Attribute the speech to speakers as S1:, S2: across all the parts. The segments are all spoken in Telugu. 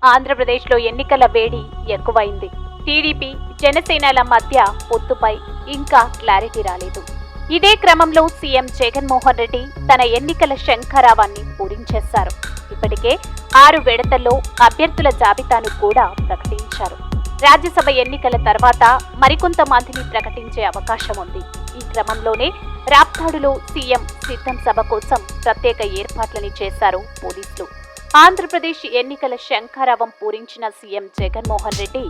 S1: ఆంధ్రప్రదేశ్లో ఎన్నికల వేడి ఎక్కువైంది. టీడీపీ, జనసేనల మధ్య పొత్తుపై ఇంకా క్లారిటీ రాలేదు. ఇదే క్రమంలో సీఎం జగన్మోహన్ రెడ్డి తన ఎన్నికల శంఖారావాన్ని పూరించేశారు. ఇప్పటికే 6 విడతల్లో అభ్యర్థుల జాబితాను కూడా ప్రకటించారు. రాజ్యసభ ఎన్నికల తర్వాత మరికొంతమందిని ప్రకటించే అవకాశం ఉంది. ఈ క్రమంలోనే రాప్తాడులో సీఎం సిద్ధం సభ కోసం ప్రత్యేక ఏర్పాట్లని చేశారు పోలీసులు. ఆంధ్రప్రదేశ్ ఎన్నికల శంఖారావం పూరించిన సీఎం జగన్మోహన్ రెడ్డి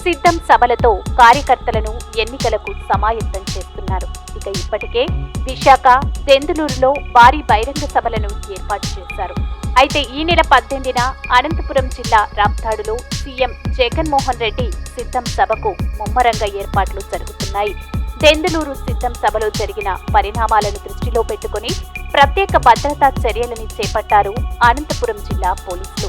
S1: సిద్ధం సభలతో కార్యకర్తలను ఎన్నికలకు సమాయత్తం చేస్తున్నారు. ఇక ఇప్పటికే విశాఖ, దెందులూరులో భారీ బహిరంగ సభలను ఏర్పాటు చేశారు. అయితే ఈ నెల 18న అనంతపురం జిల్లా రాప్తాడులో సీఎం జగన్మోహన్ రెడ్డి సిద్ధం సభకు ముమ్మరంగా ఏర్పాట్లు జరుగుతున్నాయి. దెందులూరు సిద్ధం సభలో జరిగిన పరిణామాలను దృష్టిలో పెట్టుకుని ప్రత్యేక భద్రతా చర్యలని చేపట్టారు అనంతపురం జిల్లా పోలీసులు.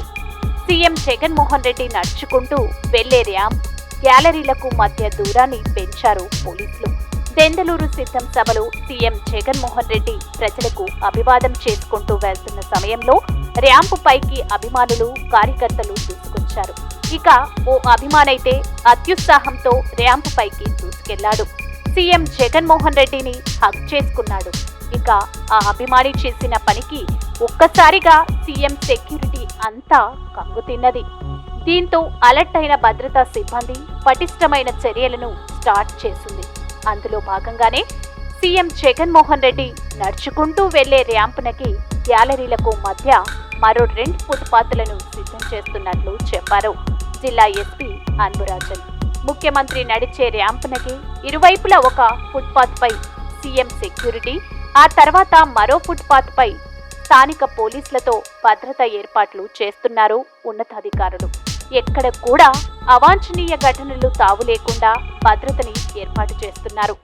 S1: సీఎం జగన్మోహన్ రెడ్డి నడుచుకుంటూ వెళ్లే ర్యాంప్, గ్యాలరీలకు మధ్య దూరాన్ని పెంచారు పోలీసులు. దెందులూరు సిద్ధం సభలో సీఎం జగన్మోహన్ రెడ్డి ప్రజలకు అభివాదం చేసుకుంటూ వెళ్తున్న సమయంలో ర్యాంపు పైకి అభిమానులు, కార్యకర్తలు దూసుకొచ్చారు. ఇక ఓ అభిమానైతే అత్యుత్సాహంతో ర్యాంపు పైకి దూసుకెళ్లాడు. సీఎం జగన్మోహన్ రెడ్డిని హగ్ చేసుకున్నాడు. ఇక ఆ అభిమాని చేసిన పనికి ఒక్కసారిగా సీఎం సెక్యూరిటీ అంతా కంగుతిన్నది. దీంతో అలర్ట్ అయిన భద్రతా సిబ్బంది పటిష్టమైన చర్యలను స్టార్ట్ చేసింది. అందులో భాగంగానే సీఎం జగన్మోహన్ రెడ్డి నడుచుకుంటూ వెళ్లే ర్యాంపునకి, గ్యాలరీలకు మధ్య మరో 2 ఫుట్పాత్లను సిద్ధం చేస్తున్నట్లు చెప్పారు జిల్లా ఎస్పీ అన్బురాజన్. ముఖ్యమంత్రి నడిచే ర్యాంపునకి ఇరువైపులా ఒక ఫుట్పాత్ పై సీఎం సెక్యూరిటీ, ఆ తర్వాత మరో ఫుట్పాత్ పై స్థానిక పోలీసులతో భద్రతా ఏర్పాట్లు చేస్తున్నారు ఉన్నతాధికారులు. ఎక్కడ కూడా అవాంఛనీయ ఘటనలు తావు లేకుండా భద్రతని ఏర్పాటు చేస్తున్నారు.